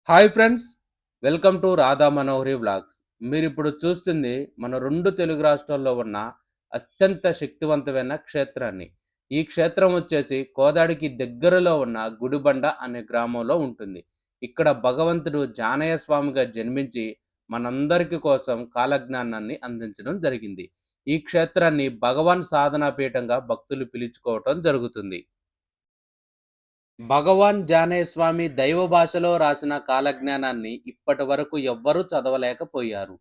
Hi friends, welcome to Radha Manohari vlogs. మీరు ఇప్పుడు చూస్తుంది మన రెండు తెలుగు రాష్ట్రాల్లో ఉన్న అత్యంత శక్తివంతమైన క్షేత్రాన్ని. ఈ క్షేత్రం వచ్చేసి కోదాడికి దగ్గరలో ఉన్న గుడిబండ అనే గ్రామంలో ఉంటుంది. ఇక్కడ భగవంతుడు జానయ్య స్వామిగా జన్మించి మనందరికి కోసం కాలజ్ఞానాన్ని అందించడం జరిగింది. ఈ క్షేత్రాన్ని భగవాన్ సాధనా పీఠంగా భక్తులు పిలుచుకోవటం జరుగుతుంది. భగవాన్ జానయ్య స్వామి దైవ భాషలో రాసిన కాలజ్ఞానాన్ని ఇప్పటి వరకు ఎవ్వరూ చదవలేకపోయారు.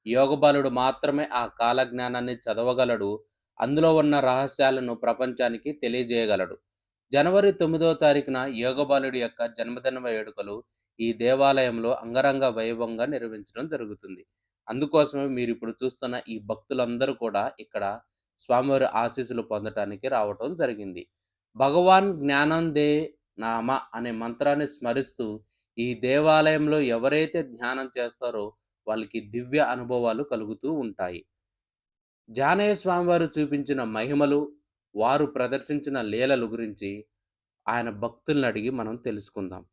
యోగబలుడు మాత్రమే ఆ కాలజ్ఞానాన్ని చదవగలడు. అందులో ఉన్న రహస్యాలను ప్రపంచానికి తెలియజేయగలడు. జనవరి 9వ తారీఖున యోగబలుడి యొక్క జన్మదిన వేడుకలు ఈ దేవాలయంలో అంగరంగ వైభవంగా నిర్వహించడం జరుగుతుంది. అందుకోసమే మీరు ఇప్పుడు చూస్తున్న ఈ భక్తులందరూ కూడా ఇక్కడ స్వామివారి ఆశీస్సులు పొందటానికి రావటం జరిగింది. భగవాన్ జ్ఞానందే నామ అనే మంత్రాన్ని స్మరిస్తూ ఈ దేవాలయంలో ఎవరైతే ధ్యానం చేస్తారో వాళ్ళకి దివ్య అనుభవాలు కలుగుతూ ఉంటాయి. జానయ్య స్వామివారు చూపించిన మహిమలు, వారు ప్రదర్శించిన లీలలు గురించి ఆయన భక్తుల్ని అడిగి మనం తెలుసుకుందాం.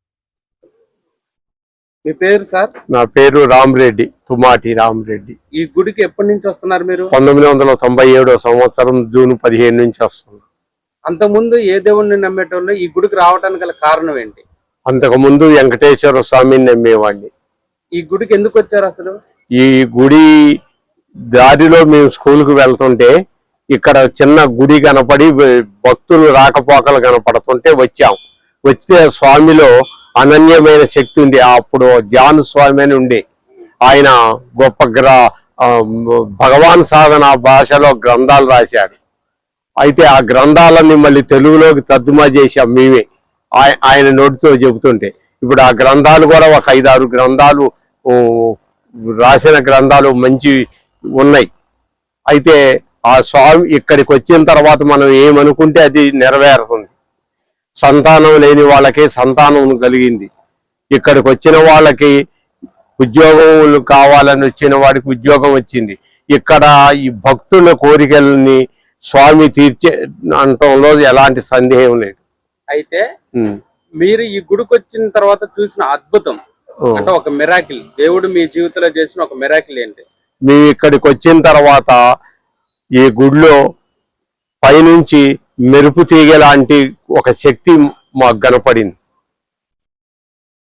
మీ పేరు సార్? నా పేరు రామరెడ్డి, తుమాటి రామరెడ్డి. ఈ గుడికి ఎప్పటి నుంచి వస్తున్నారు మీరు? 1997 సంవత్సరం జూన్ 15 నుంచి వస్తున్నాను. అంతకుముందు ఏ దేవుణ్ణి నమ్మేటోళ్ళు ఈ గుడికి రావడానికి గల కారణం ఏంటి? అంతకుముందు వెంకటేశ్వర స్వామిని నమ్మేవాడిని. ఈ గుడికి ఎందుకు వచ్చారు అసలు? ఈ గుడి దారిలో మేము స్కూల్కి వెళ్తుంటే ఇక్కడ చిన్న గుడి కనపడి భక్తులు రాకపోకలు కనపడుతుంటే వచ్చాం. వచ్చితే స్వామిలో అనన్యమైన శక్తి ఉంది. అప్పుడు జాను స్వామి అని ఉండే ఆయన గొప్ప భగవాన్ సాధన భాషలో గ్రంథాలు రాశాడు. అయితే ఆ గ్రంథాలన్నీ మళ్ళీ తెలుగులోకి తర్జుమా చేశాం మేమే, ఆయన నోటితో చెబుతుంటే. ఇప్పుడు ఆ గ్రంథాలు కూడా ఒక 5-6 గ్రంథాలు రాసిన గ్రంథాలు మంచి ఉన్నాయి. అయితే ఆ స్వామి ఇక్కడికి వచ్చిన తర్వాత మనం ఏమనుకుంటే అది నెరవేరుతుంది. సంతానం లేని వాళ్ళకి సంతానం కలిగింది. ఇక్కడికి వచ్చిన వాళ్ళకి ఉద్యోగం కావాలని వచ్చిన వాడికి ఉద్యోగం వచ్చింది. ఇక్కడ ఈ భక్తుల కోరికల్ని స్వామి తీర్చే అంటంలో ఎలాంటి సందేహం లేదు. అయితే మీరు ఈ గుడికి వచ్చిన తర్వాత చూసిన అద్భుతం అంటే ఒక మిరాకిల్, దేవుడు మీ జీవితంలో చేసిన ఒక మిరాకిల్ ఏంటి? మేము ఇక్కడికి వచ్చిన తర్వాత ఈ గుడిలో పైనుంచి మెరుపు తీగ లాంటి ఒక శక్తి మాకు కనపడింది.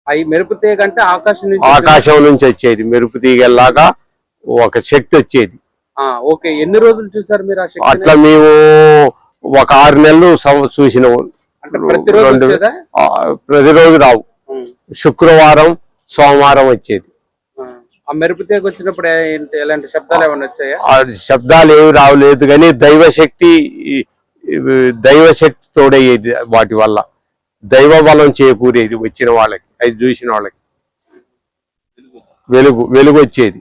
అవి మెరుపు తీగ అంటే ఆకాశం నుంచి వచ్చేది. మెరుపు తీగలాగా ఒక శక్తి వచ్చేది. ఓకే, ఎన్ని రోజులు చూసారు మీరు ఆ శక్తి? అట్లా మేము ఒక 6 నెలలు చూసినాము. ప్రతిరోజు రావు, శుక్రవారం సోమవారం వచ్చేది. ఆ మెరుపు తీగ వచ్చినప్పుడు ఎలాంటి శబ్దాలు ఏమైనా వచ్చాయా? శబ్దాలు ఏమి రావలేదు, కానీ దైవశక్తి తోడయ్యేది. వాటి వల్ల దైవ బలం చేకూరేది వచ్చిన వాళ్ళకి, అది చూసిన వాళ్ళకి. వెలుగు వచ్చేది,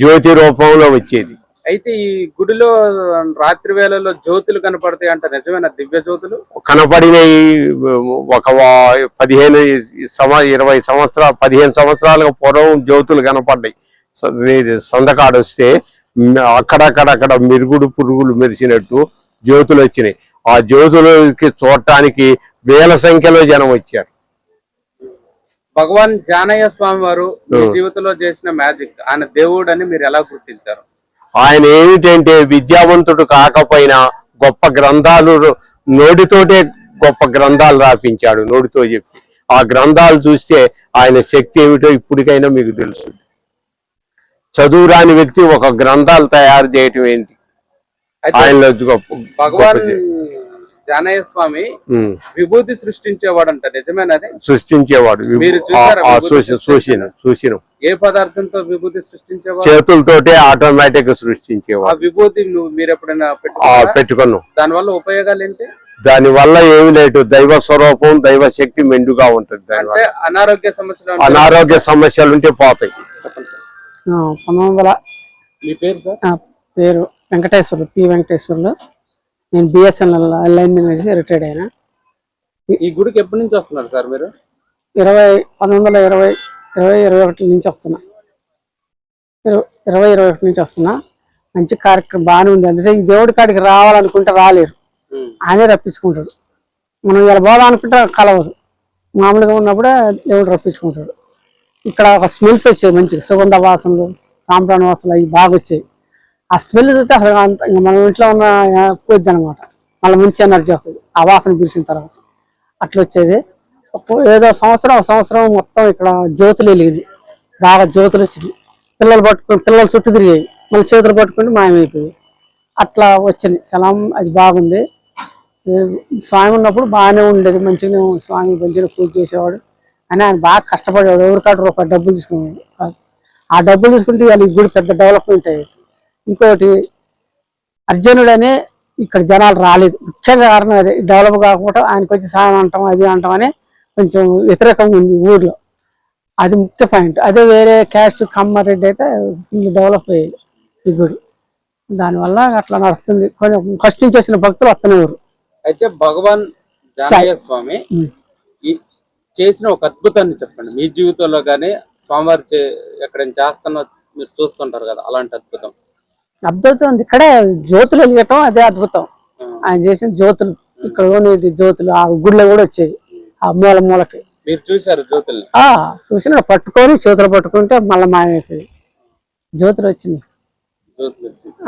జ్యోతి రూపంలో వచ్చేది. అయితే ఈ గుడిలో రాత్రి వేళల్లో జ్యోతులు కనపడతాయి అంట, నిజమైన దివ్య జ్యోతులు కనపడినాయి. ఒక 15 సంవత్సరాలుగా పూర్వం జ్యోతులు కనపడ్డాయి. సందకాడు వస్తే అక్కడక్కడ మిరుగుడు పురుగులు మెరిసినట్టు జ్యోతులు వచ్చినాయి. ఆ జ్యోతులకి చూడటానికి వేల సంఖ్యలో జనం వచ్చారు. భగవాన్ జానయ్య స్వామి వారు మీ జీవితంలో చేసిన మ్యాజిక్, ఆయన దేవుడు అని మీరు ఎలా గుర్తించారు? ఆయన ఏమిటంటే విద్యావంతుడు కాకపోయినా గొప్ప గ్రంథాలు నోటితోటే గొప్ప గ్రంథాలు రాపించాడు, నోటితో చెప్పి. ఆ గ్రంథాలు చూస్తే ఆయన శక్తి ఏమిటో ఇప్పటికైనా మీకు తెలుస్తుంది. చదువు రాని వ్యక్తి ఒక గ్రంథాలు తయారు చేయటం ఏంటి? ఆయనలో భగవాన్ జానయ్య స్వామి విభూతి సృష్టించేవాడంట, నిజమేనది? సృష్టించేవాడు. చూసిన ఏ పదార్థంతో విభూతి సృష్టించేవాడు? చేతులతోటే ఆటోమేటిక్ సృష్టించేవాడు. విభూతి మీరు ఎప్పుడైనా పెట్టుకున్నాం? దాని వల్ల ఉపయోగాలు ఏంటి? దాని వల్ల ఏమి లేదు, దైవ స్వరూపం, దైవ శక్తి మెండుగా ఉంటది. దానివల్ల అనారోగ్య సమస్యలు ఉంటే పోతాయి. మీ పేరు సార్? పేరు వెంకటేశ్వర్లు, పి వెంకటేశ్వర్లు. నేను బిఎస్ఎన్ఎల్ లైన్ నుంచి రిటైర్డ్ అయినా. ఈ గుడికి ఎప్పటి నుంచి వస్తున్నారు సార్ మీరు? 1921 నుంచి వస్తున్నా. 2021 నుంచి వస్తున్నా. మంచి కార్యక్రమం బాగానే ఉంది. అంటే ఈ దేవుడి కాడికి రావాలనుకుంటే రాలేరు, ఆయనే రప్పించుకుంటాడు. మనం ఇలా పోదాం అనుకుంటే కలవదు, మామూలుగా ఉన్నప్పుడే దేవుడు రప్పించుకుంటాడు. ఇక్కడ ఒక స్మెల్స్ వచ్చాయి, మంచిగా సుగంధ వాసనలు, సాంబ్రాణి వాసనలు అవి బాగా వచ్చాయి. ఆ స్మెల్ చూస్తే అసలు ఇంకా మన ఇంట్లో ఉన్న పోద్ది అనమాట. మళ్ళీ మంచి ఎనర్జీ వస్తుంది ఆ వాసన పిలిచిన తర్వాత. అట్లా వచ్చేది. ఏదో ఒక సంవత్సరం మొత్తం ఇక్కడ జ్యోతులు వెలిగింది, బాగా జ్యోతులు వచ్చినాయి. పిల్లలు చుట్టూ తిరిగాయి, మళ్ళీ చేతులు పట్టుకుంటే మాయమైపోయాయి. అట్లా వచ్చింది స్థలం. అది బాగుంది. స్వామి ఉన్నప్పుడు బాగానే ఉండేది, మంచిగా స్వామి మంచిగా పూజ చేసేవాడు. అని ఆయన బాగా కష్టపడేవాడు. ఎవరికాడ రూపాయి డబ్బులు తీసుకునేవాడు. ఆ డబ్బులు తీసుకుంటే వాళ్ళు ఈ గుడి పెద్ద డెవలప్మెంట్ అయ్యేది. ఇంకోటి అర్జునుడు అనే ఇక్కడ జనాలు రాలేదు, ముఖ్యంగా కారణం అదే. డెవలప్ కాకపోవడం, ఆయనకు వచ్చి సాయం అంటాం అది అంటాం అని కొంచెం వ్యతిరేకంగా ఉంది ఊర్లో. అది ముఖ్య పాయింట్. అదే వేరే క్యాస్ట్ కమ్మారెడ్డి అయితే ఫుల్ డెవలప్ అయ్యేది ఈ గుడి. దానివల్ల అట్లా నడుస్తుంది. కొంచెం ఫస్ట్ నుంచి వచ్చిన భక్తులు వస్తున్నారు. అయితే భగవాన్ జానయ్య స్వామి ఈ చేసిన ఒక అద్భుతాన్ని చెప్పండి. మీ జీవితంలో కానీ స్వామివారి ఎక్కడైనా చేస్తున్నా మీరు చూస్తుంటారు కదా, అలాంటి అద్భుతం. అద్భుతం ఇక్కడే జ్యోతులు వెలిగటం, అదే అద్భుతం. ఆయన చేసిన జ్యోతులు ఇక్కడ జ్యోతులు ఆ గుడిలో కూడా వచ్చేది. ఆ మూలకి మీరు చూసారు జ్యోతుల్ని? చూసిన పట్టుకొని చేతులు పట్టుకుంటే మళ్ళీ మాయమైపోయి జ్యోతులు వచ్చినాయి.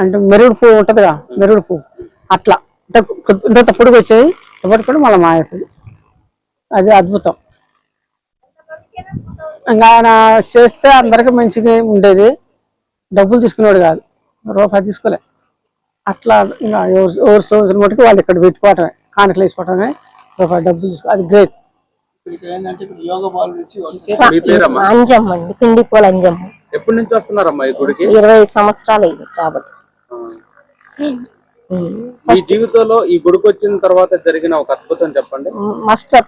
అంటే మెరుడు పువ్వు ఉంటదిగా, మెరుడు పువ్వు అట్లా ఇంత పొడుగు వచ్చేది, పట్టుకొని మళ్ళీ మాయమైపోయి. అది అద్భుతం. ఇంకా ఆయన చేస్తే అందరికి మంచిగా ఉండేది. డబ్బులు తీసుకునేవాడు కాదు, రూపాయి తీసుకోలే. అట్లా ఇంకా ఎవరు చూసిన మటుకు వాళ్ళు ఇక్కడ పెట్టుకోవటమే, కానుకలు వేసుకోవటమే, రూపాయి డబ్బులు తీసుకో. అది గ్రేట్. అంజమ్మ అండి, పిండిపోల అంజమ్మ. ఎప్పటి నుంచి వస్తున్నారమ్మా ఈ గుడికి? 20 సంవత్సరాలు అయింది కాబట్టి. మీ జీవితంలో ఈ గుడికి వచ్చిన తర్వాత జరిగిన ఒక అద్భుతం చెప్పండి.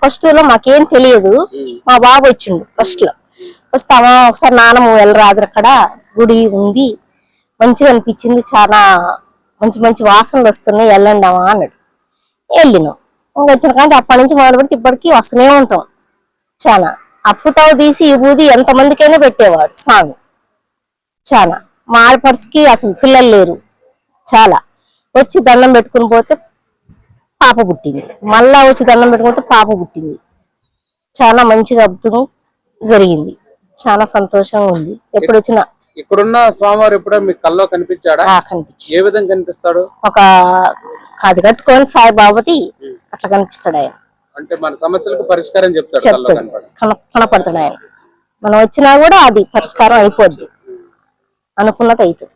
ఫస్ట్ లో మాకేం తెలియదు, మా బాబు వచ్చిండు. ఫస్ట్ లో వస్తామా ఒకసారి నాన్నమ్మ వెళ్ళరాదు, అక్కడ గుడి ఉంది మంచిగా అనిపించింది, చాలా మంచి మంచి వాసనలు వస్తున్నాయి, వెళ్ళండామా అన్నాడు. వెళ్ళినాం. వచ్చిన కానీ అప్పటి నుంచి మొదలు పెడితే ఇప్పటికీ వస్తూనే ఉంటాం. చాలా ఆ ఫోటో తీసి ఈ బూది ఎంతమందికైనా పెట్టేవాడు స్వామి. చాలా మా ఆడపడుచుకి అసలు పిల్లలు లేరు. చాలా వచ్చి దండం పెట్టుకుని పోతే పాప పుట్టింది, మళ్ళా వచ్చి దండం పెట్టుకుంటే పాప పుట్టింది. చాలా మంచిగా అద్భుతం జరిగింది, చాలా సంతోషంగా ఉంది. ఎప్పుడు వచ్చినా ఇక్కడున్న స్వామివారు ఎప్పుడో మీ కల్లో కనిపించాడా? కనిపించి. ఏ విధంగా కనిపిస్తాడు? ఒక కాది కట్టుకొని సాయిబాబాది అట్లా కనిపిస్తాడు ఆయన. అంటే మన సమస్యలకు పరిష్కారం చెప్తాడు, కనపడతాడు ఆయన. మనం వచ్చినా కూడా అది పరిష్కారం అయిపోద్ది, అనుకున్నది అవుతుంది.